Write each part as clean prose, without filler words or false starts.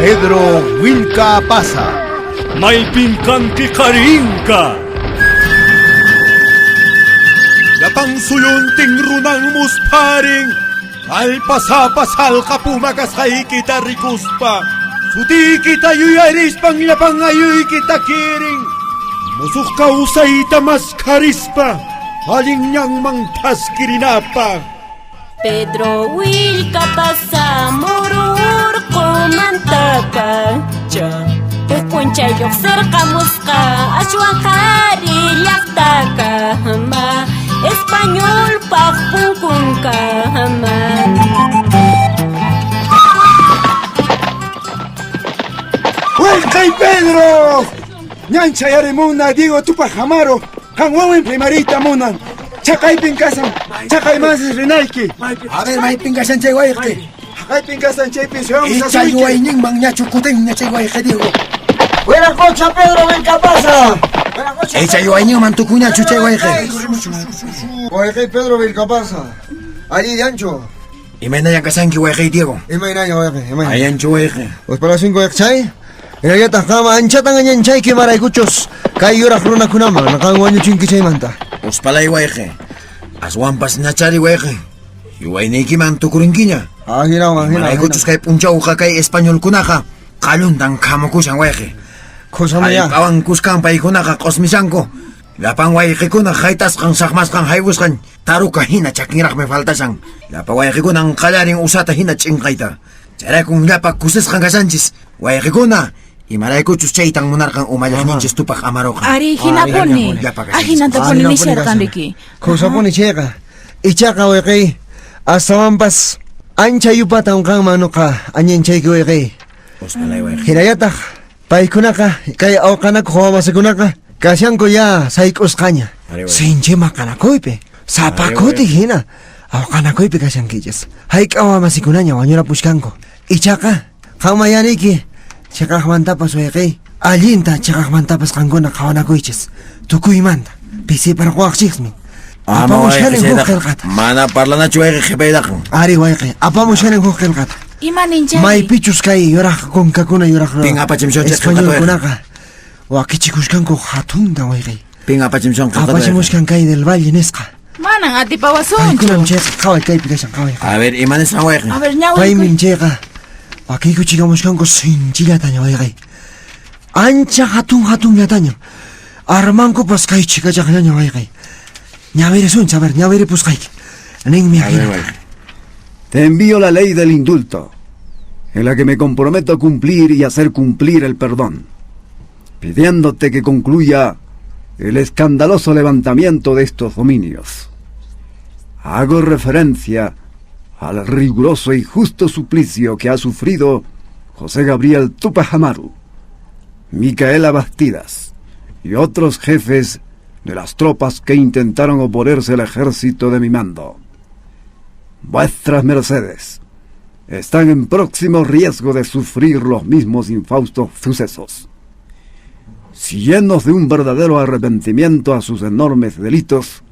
Pedro Wilka Pasa. May pingkanti karingka. Yapang suyunting runang musparing. Alpasapasal ka pumakasay kita rikuspa. Suti kita yuyaris pang yapang ayoy kita kiring. Musuk ka usay tamas karispa. Haling niyang mangtas kirinapa. Pedro Wilka Pasa, murur kumantapa. Pupuncha yok serkamuska, aswang karilyakta ma. Espanyol pakpungkung ma. ¡Huelcay Pedro! Ñancha yarimuna Diego Tupac Amaro, Hanwawen primarita munan, Chacay Pincasan, Chacay Manses Renaiki. A ver, may pingasan chay guayque. Chacay Pincasan Chay Pisión, Y chay guayning mang ñacho kuteng ña chay guayque Diego. ¡Buena cocha Pedro, ven pasa! Y chay guayning man tu cuñacho chay guayque. ¡Huelcay Pedro, ven pasa! Allí de ancho. Y me nayan casan que guayque Diego. Imainaña, huelcay, Ay ancho guayque. Pues para 5 chay. Era tajama anchatan añan chay que maraycuchos. Kay yura fruna kunama, nakangwanyo chinki chay manta. Uspalay guayque. Aswampas ñachari guayque. Y guayniki man tu kurinquiña. Agina. Maray kuchus kay punchaw kay espanyol kunaja. Kalundan kamukusan guayque. Cosa Ay maya. pawan kuskan pay kunaja kosmisanko. Lapang guayque kuna haytas kan sakmas kan haybus kan. Taruka hina chakinrak me faltasan. Lapa guayque kunang kalaring usata hina chingkaita. Charay kung lapa kusis kan kasanchis. Guayque kuna. Y maray kuchus chaytang munarkan umayahninchis Tupac Amaro kan. Ari hinaponi. Ahinantaponi ni serkambiki. Cosa poni cheka. Ichaka wekay. Asawampas. Ancha yupata un kang manuka. Anyan chay wekay. Uspalay guayque. Hirayatak. Paikunaka. Kay awkanak huwamasikunaka. Kasyang ko ya saikos kanya. Ari, wey. Sinche makanakoype. Sapakote hina. Awkanakoype kasyang kiyas. Haik awamasikunanya wanyura pushkanko. Ichaka. Kamayaniki. Chakakmantapas wekay. Alinta chakakmantapas kankuna kawanakoychis. Tukuymanta. Pisi para kuakchismi. Apamushanin hukkelkata. Mana parlana chuayque jepaydakan. Ari wekay. Apamushanin hukkelkata. Imaninchari. May pichus kay yurak konkakuna yurak. Ping apachimshon Espanyol chakakata. kunaka. Wakichikushkanko hatunda wekay. Ping apachimshon kakata. Apachimushkan kay del valle nesqa. Manang ati Ay pawason. kunam cheka kaway kay pikasyan kaway. A ver, imanes na guayque. A ver, Pay ñawi. min cheka. Wakiko chikamushkanko sinchilataña wekay. Ancha hatun yataña. Armanko pas kay chikachakñaña wekay. Ñavere suncha, a ver, ñavere pues kay. Ning mi A ver, agina. guayque. Te envío la ley del indulto, en la que me comprometo a cumplir y hacer cumplir el perdón, pidiéndote que concluya el escandaloso levantamiento de estos dominios. Hago referencia al riguroso y justo suplicio que ha sufrido José Gabriel Tupac Amaru, Micaela Bastidas y otros jefes de las tropas que intentaron oponerse al ejército de mi mando. Vuestras mercedes están en próximo riesgo de sufrir los mismos infaustos sucesos. Si llenos de un verdadero arrepentimiento a sus enormes delitos,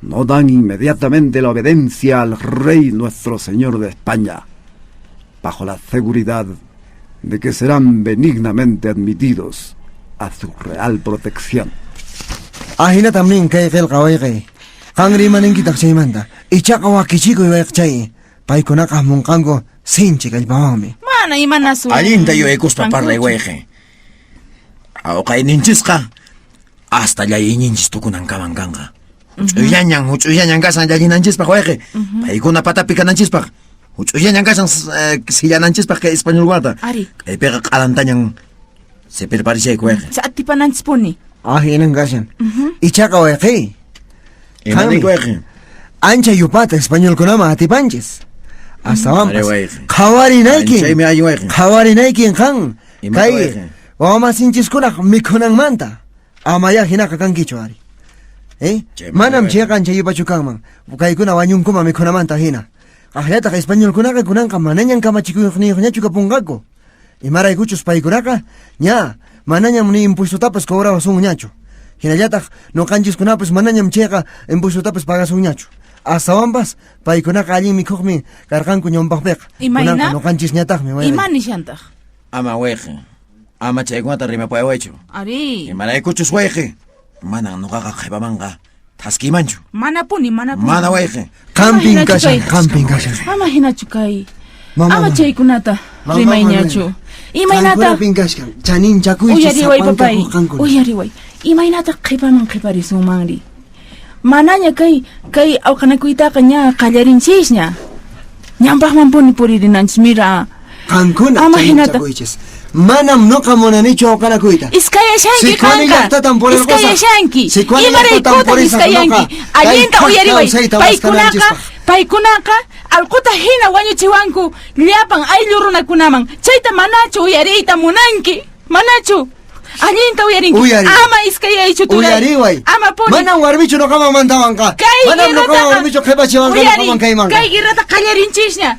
no dan inmediatamente la obediencia al rey nuestro señor de España, bajo la seguridad de que serán benignamente admitidos a su real protección. Ahina tamnin kay kel kaway kay. Kangri maning kitak chay manta. Ichaka wakichiko iwek chay. Pay kunaka mungkango sinchi kay bawami. Mana imanasu. Alinta yo ekus paparlay guayque. Ao kay ninchisqa. Hasta ya ininchis tukunan kamankanga. Huchuyanyan kasan yalinanchispaq guayque. Paykuna patapikananchispaq. Huchuyanyan kasan sillananchispaq kay espanyol guarda. Ari. Kay peka qalantañan se preparishay guayque. Sa atipananchponi. Ahinan kasyan. Ichaka wekay. Imani guayque. Ancha yupata espanyol kunama atipanchis. Hasta Ari, wampas. guayque. Kawari Anchay naikin. mi ay guayque. Kawari naikin kang. Ima Kay. guayque. Wama sinchis kunak mikunang manta. Amaya hinaka kang kicho ari. Chay Manam guayque. chekan chay yupachukang mang. Kay kuna wanyong kuma mikunamanta hina. Kahyata ka espanyol kunaka kunang kamananyang kamachikuyok niyo niya chukapungako. Imaray kuchus pay kunaka. Nya. Mananyam ni impuesto tapas kobra wasung nyacho. Hinayatak no kanchis kunapis mananyam cheka impuesto tapas pagasung nyacho. Hasta wampas pay kunaka allin mikukmi karkan kunyong bakbek. Imayna? No kanchis nyatak mi. Imani siyantaq. Ama wayqi. Ama chaykunata rimapayawaychu. Ari. Imaraykuchus wayqi. Manan nuqaqa qhipamanqa taskimanchu. Manapuni. Mana wayqi. Camping Ama kashan, hinachu camping kashan. Ama hinachu kay. Mama, Ama chaykunata Mama, rimayñachu. Imaynata. Camping kashan. Chanin chakuychis Uyariway sapanka papay. kuqankuna. Uyariway. Imaynata qhiparisumanri. Manaña kay awqanakuytaqa ña qallarinchishña. Ñanpaqman puririnanchis mira. Qankuna Ama chanin hinata. chakuychis. Manam nuqa munanichu awqanakuyta. Iskayashanki Sikwani kanka. llaqtatan purirqusa. Iskayashanki. Sikwani Imaraykuta llaqtatan purisaq iskayanki. nuqa. Allinta Kay uyariway. kawsayta waskananchispaq. Paykunaqa allquta hina wañuchiwanku llapan ayllu runakunaman. Chayta manachu uyariyta munanki. Manachu. Allinta uyarinki. Uyari. Ama iskayaychu turay. Uyariway. Ama puni. Manam warmichu nuqaman mantawanqa. Kay Manam nuqaman guirrataqa. warmichu qhipachiwanqa nuqaman kaymanqa. Kay guirrata qallarinchishña.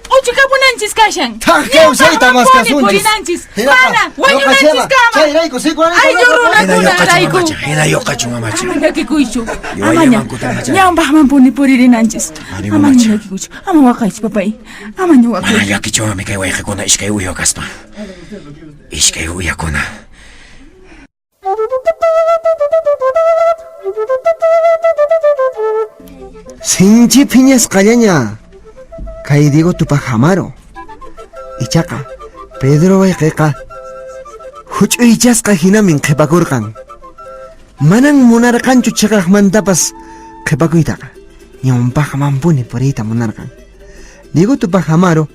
Uchukapunanchis kashan. Tak kawsayta maskasunchis. Purinanchis. Hinaqa, Mana, nuqa wañunanchis chayqa, kama. chayrayku sikwani Ayllu runakuna. Hinayoqachu mamacha. Ama llakikuychu. Yo Ama llamankuta macha. ñanpaqman puririnanchis. Ari, Ama mamacha. llakikuychu. Ama waqaychis papay. Ama ñuwaqaychu. Mana llakichawami kay wayqikuna ishkay uyo kaspa. Ishkay uyakuna. Sinchi piñas qallaña. Kay Diego tupak hamaro. Ichaqa, Pedro wayqiqa huch'uychasqa hinamin qhipakurqan. Manan munarqanchu chiqaqmantapas qhipakuytaqa. Ñawpaqmanpuni puriyta munarqan. Diego tupak hamaro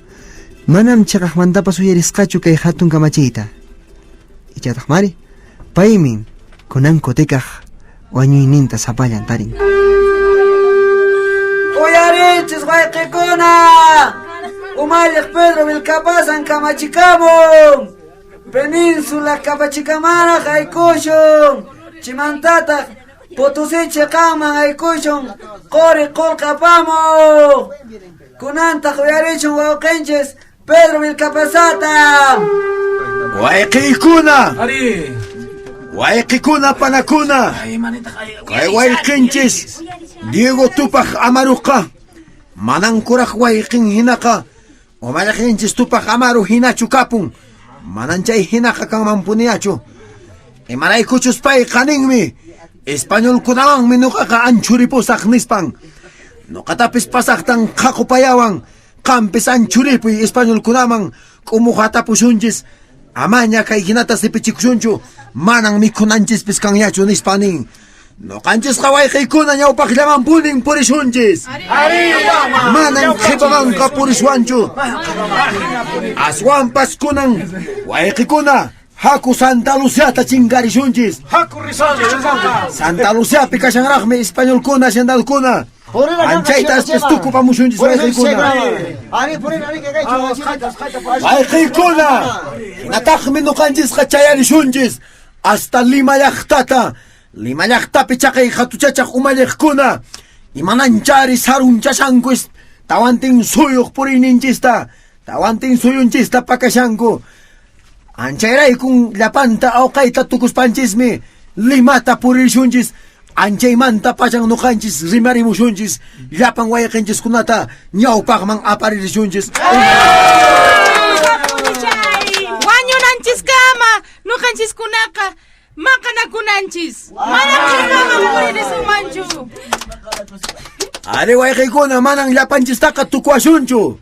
manam chiqaqmantapas uyarisqachu kay hatun kamachiyta. Ichataq mari, paymin kunan kutikaq wañuyninta sapallan tarin. Uyarinchis wayqikuna umalliq Pedro Vilcapasan kamachikamun Peninsula kapachikamana haykushun chimantataq Potosiche qaman haykushun qori qolqapamun kunantaq uyarinchun wawqinchis Pedro Vilcapasata Wayqikuna. Wayqikuna panakuna. Kay wayqinchis Diego Tupac Amaruqa. Manan kuraq wayqin hinaqa. Umalaqinchis Tupac Amaru hinachu kapun. Manan chay hinaqa kanman puniyachu. Imaraykuchus pay qaninmi. Españolkunawanmi nuqaqa anchuripusaq nispan. Nuqatapis pasaqtan qaqupayawan. Qampis anchuripuy Españolkunaman k'umuqatapushunchis. Amaña kay hinata sipichikushunchu. Manan mikunanchispis kanyachu nispanin. Nuqanchis wayqiykuna ñawpaqllaman punin purishunchis. Manan qhipamanqa purishuanchu. Aswanpas kunan wayqikuna haku Santa Luciata chinkarishunchis. Santa Luciapi kashanraqmi Españolkuna sandalkuna. Anchaytas tukupamushunchis wayqiykuna. Wayqiykuna hinataqmi nuqanchis chayarishunchis hasta Lima llaqtata. Lima llaqtapi chaqay hatuchachaq umalliqkuna imananchari sarunchashanku tawantin suyuq puriyninchista tawantin suyunchista pakashanku anchayraykun llapanta awqayta tukuspanchismi Limata puririshunchis anchaymanta pachan nuqanchis rimarimushunchis llapan wayqinchiskunata ñawpaqman aparirishunchis. Wañunanchis kama nuqanchiskunaqa maqanakunanchis. Mana qhipaman puririsumanchu. Ari wayqiykuna manan llapanchistaqa tukuashunchu.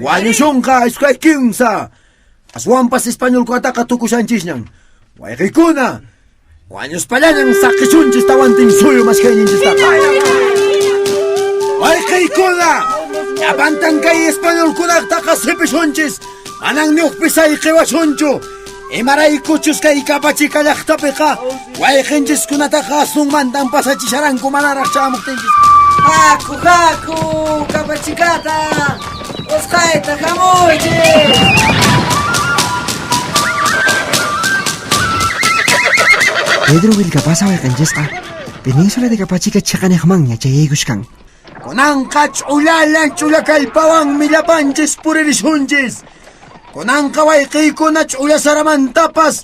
Wañushunqa iskay kimsa. Aswanpas Españolkunataqa tukushanchisñan. Wayqiykuna wañuspallañan saqishunchis tawantin suyu maskayninchistaqa. Wayqiykuna llapantan kay Españolkunataqa sipishunchis. Manan ñuqpis ayqiwashunchu. Imaraykuchus kay kapachika llaqtapiqa wayqinchiskunataqa asnunmantan pasachisharanku manaraq chamuptinchis. Haku kapachikata usqayta hamuychis Pedro Vilcapasa wayqanchisqa Peninsula de Capachica chiqaniqmanña chayaykushkan. Kunanqa ch'ulalan ch'ulakallpawanmi llapanchis puririshunchis. Kunanqa wayqiykuna ch'ulasaramantapas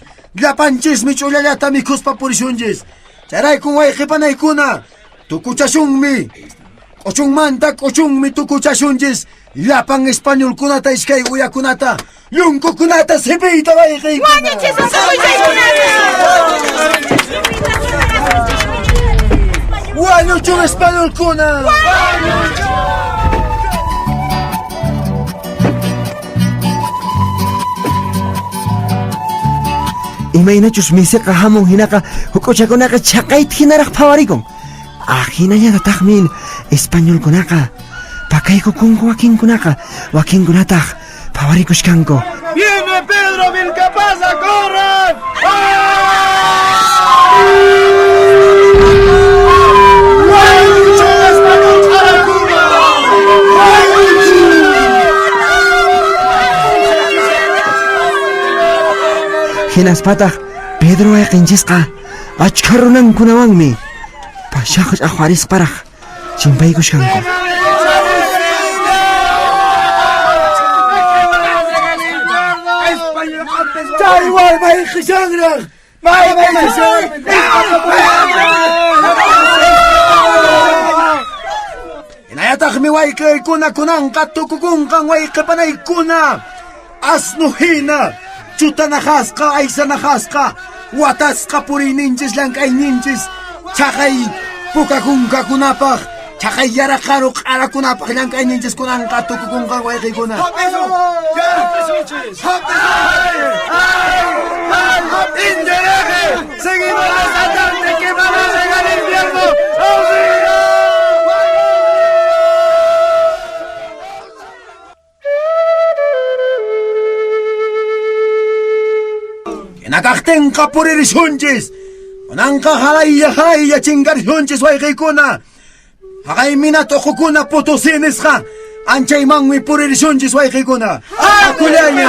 llapanchismi ch'ulallata mikhuspa purishunchis. Charaykun wayqipanaykuna tukuchashunmi. Kuchung manta, kuchung mitukuchashunchis. Llapan Español kunata iskay uyakunata. Yunku kunata sibita wayqaykuna. Wañuchun Español kuna. Imaynachus misiqa hamun hinaqa hukuchakunaqa chaqayta hinaraq phawarikun. Hinallatataqmin Españolkunaqa pakaykukunku wakinkunaqa wakinkunataq phawarikushkanku. ¡Viene Pedro Vilcapaz a correr! Hinaspataq Pedro ayqinchisqa achka runankunawanmi pashaq ahwarisqparaq chimpaykushkanku. Taiwan may khisangraq. May Inayataqmi wayqaykuna kunanqa tukukunqan wayqipanaykuna. Asnuhina chutanajasqa aysanajasqa watasqa puriyninchis llank'ayninchis chaqay pukakunkakunapaq chaqay yaraqaru q'arakunapaq llank'ayninchis kunanqa tukukunqan wayqaykuna. ¡Seguimos los ataques que van a llegar al invierno! Nakaktenka puririshunchis. Kunanqa halayya chingarishunchis wayqaykuna. Haqay minatuqukuna putusinisqa. Anchaymanmi puririshunchis wayqaykuna. Akullaña.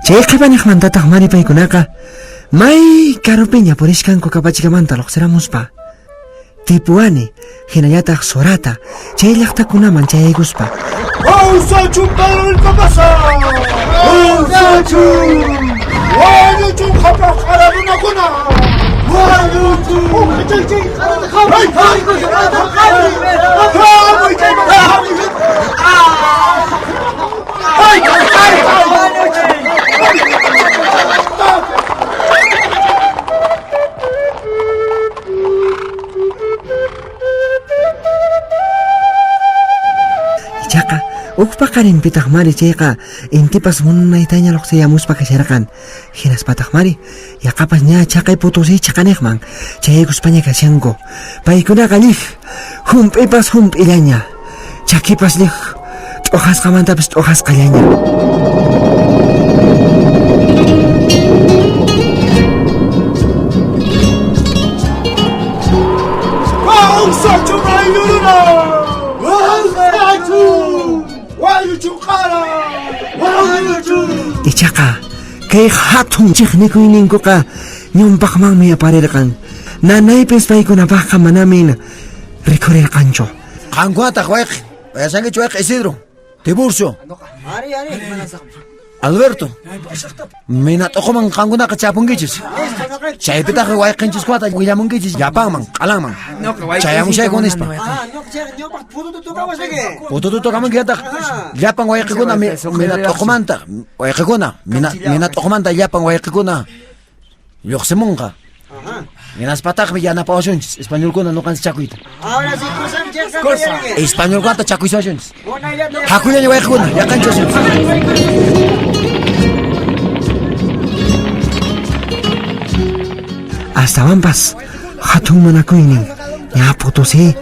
Chay qhipanaqmantataq maripaykunaqa may karupiña purishkanku kapachikamanta lluqsiramuspa. Tipuani hinallataq surata chay llaqtakunaman chayaykuspa. ¡Ausachu Pedro Vilcapaz! ¡Ausachu! ¡Wañuchun hapaq qarakunakuna! ¡Wañuchun! Ichaqa ukpa qarinpitaq mari chayqa intipas munaytaña lluqsiyamuspa kasharqan. Hinaspataq mari yaqapas ña chaqay putusi chaqaniqman chayaykuspaña kashanku. Paykunaqa lij hump'ipas hump'illaña chakipas lij t'uqasqamantapis t'uqasqallaña. ¡Ausachu Mayruna! ¡Ausachu! ¡Wañuchun qara! ¡Wañuchun! Ichaqa kay hatun chiqnikuyninkuqa ñumpaqmanmi aparirqan. Nanaypis paykunapaqqa manamin rikurirqanchu. Qankunataq wayqi. Wayasankichu wayqi Isidro, Tiburcio, Ari, Alberto. Mina t'uquman qankunaqa chapunkichis. Chaypitaq wayqinchiskuna willamunkichis llapanman, q'alanman. Chayamushaykunispa. ñoqaq pututu tukamusiki. Pututu tukamunkillataq llapan wayqikuna mina t'uqumanta wayqikuna mina t'uqumanta llapan wayqikuna lluqsimunqa. Minaspataqmi yanapawashunchis Españolkuna nuqanchis chakuyta. Ahora sí, cursan. Españolkunata chakuysashunchis. Hakullaña wayqikuna yaqanchashunchis. Astawanpas hatun munakuynin ña putusi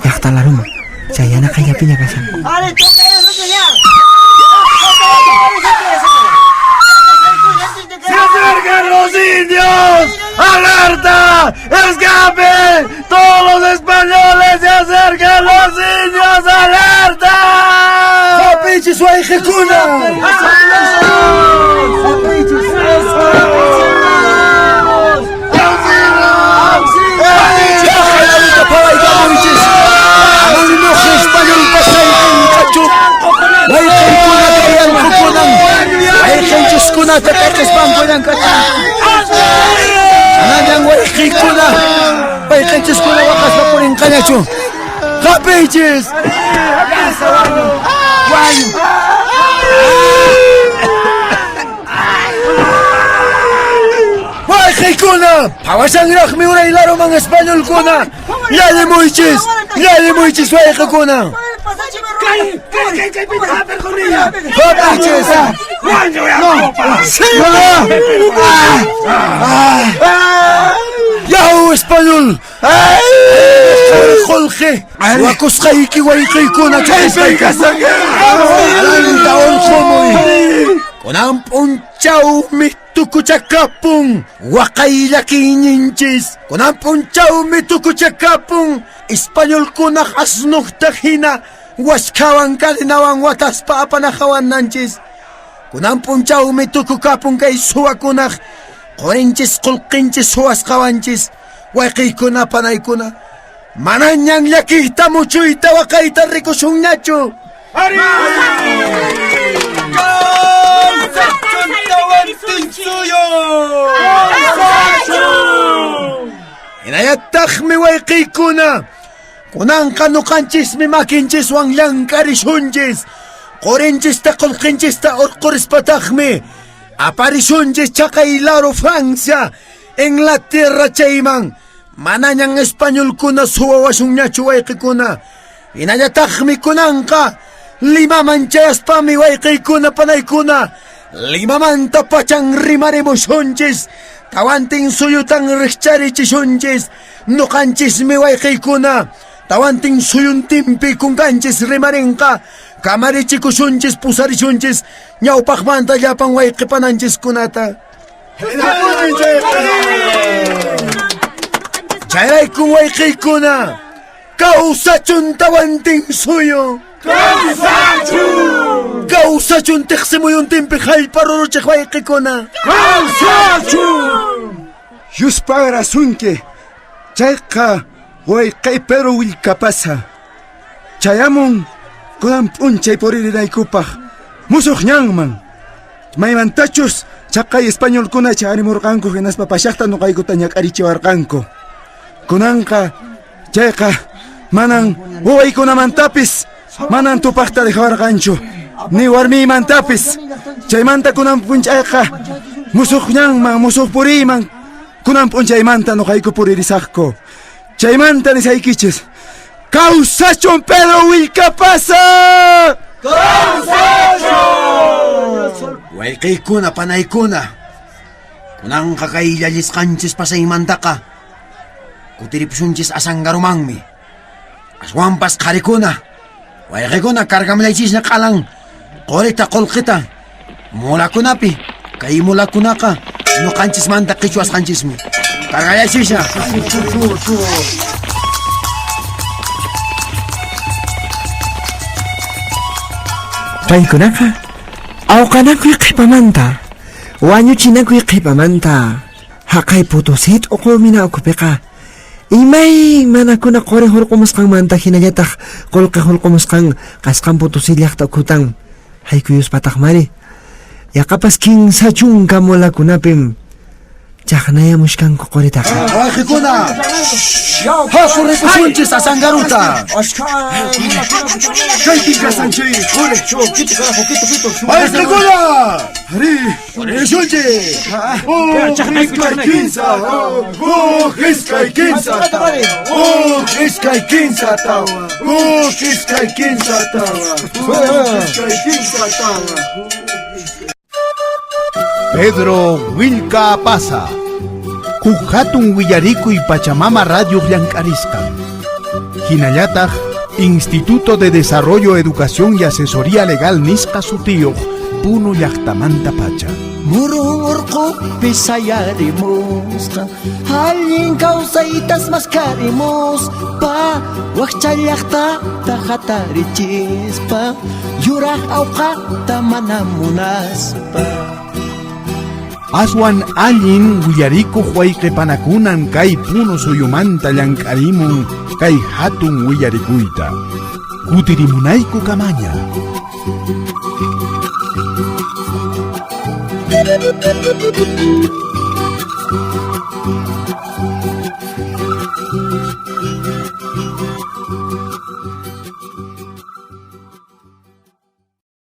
llaqtalaruma chay yana qayllapiña kashanku. Ari, toca eso, señor. ¡Se acercan los indios! ¡Alerta! ¡Escape! ¡Todos los españoles se acercan los indios! ¡Alerta! ¡Hapichis wayqikuna! Wayqikuna kunata tekespanko yang kacha. Ananyang waykikuna. Paikanchis kuna wakas na puning kanyacho. Kapichis! Wanyo! Waykikuna! Pawasang rakmi uray laro mga Espanyol kuna. Yali mo ichis! Waykikuna! Kapichis! Yahu Espanyol! Kolke! Wakos kaiki waykikuna chaiskay kasang! Alang taon sumoy! Kunang punchaw mitukuchakapung! Wakay laki ninchis! Kunang punchaw mitukuchakapung! Espanyol kuna kasnuk takhina! Waskawang kalinawang watas pa apanakawan nanchis! Kunang punchaw mitukukapung kay suwakunak! Korinchis kulkinchis huwas kawanchis! Waykikuna panaykuna! Mananyang yakita mucho itawa kaita rikusung nacho! Inayatak mi waykikuna! Kunang kanukanchis mi makinchis wang yang karishunchis! Korinchis ta kulkinchis ta orkuris patakmi! Aparisunchis chakay laro Francia! En la tierra chaymang! Mananyang Espanyol kuna suwawasung nyachu waykikuna! Inayatakmi kunangka! 5 manchayas pa mi waykikuna panaykuna! 5 man tapachang rimarimusunchis! Tawanting suyutang rikcharichisunchis! Nukanchis mi waykikuna! Tawanting suyun timpi kung kanchis rimaringka! Kamarichikusunchis pusarisunchis! Nyawpakmanta yapang waykipananchis kunata! Chayray kung waykikuna! Kausachun tawanting suyo! Kausachun tiksimu yung timpikhay paruruchik waykikuna! Yuspara sunke, chayka waykay pero wilkapasa. Chayamon kunang punchay poriridaykupaj musuk ñanman. Maymantachus chakay Espanyol kuna charimurqanku hinas papashaqta nuqaykuta ñak'arichiwarqanku. Kunanqa chayqa manan wawaykunamantapis manan tupaqta dejawarqanchu ni warmiymantapis. Chaymanta kunan punchayqa musuq ñanman musuq puriyman kunan punchaymanta nuqayku puririsaqku. Chaymanta nisaykichis ¡Causachon Pedro Wilcapasa! Waykikuna panaykuna! Kunang kakailalis kanchis pasaymantaka! Kutiripsunchis asanggarumangmi! Aswampas karikuna! Waykikuna kargamlaychis na kalang korita kolkita! Mulakunapi! Kay mulakunaka! No kanchis manta kichuas kanchismi! Kargalaychis na! Paykunaka, awkanakuy qhipamanta, wañuchinakuy qhipamanta, haqay putusit uqumina ukupika, imay manakuna qori hurqumusqanmanta hinallataq qullqi hurqumusqan qasqan putusit llaqta ukhutan, haykuyus pataqmari, yaqapas kinsa chunka mulakunapim, chaqnayamushkanku qoritaqa. Waykikuna! Haku ripusunchis asangaruta! Kaypikasanchay! Waykikuna! Ripusunchis! Iskay kinsa! Iskay kinsa! Iskay kinsa tawa! Iskay kinsa tawa! Iskay kinsa tawa! Pedro Wilca Pasa, Kujatun Willarico y Pachamama Radio Llank'arisqa. Hinallataq Instituto de Desarrollo, Educación y Asesoría Legal Nisqa Sutiyuq Puno llaqtamanta pacha. Murung urqupi sayarimusqa Hallin kawsaytas masqarimuspa Wakcha llaqtata hatarichispa Yuraq awqaqta mana munaspa Aswan allin willarico huayqipanakunan kay puno suyumanta llank'arimun kay hatun willarikuyta. Kutirimunayku kamaña.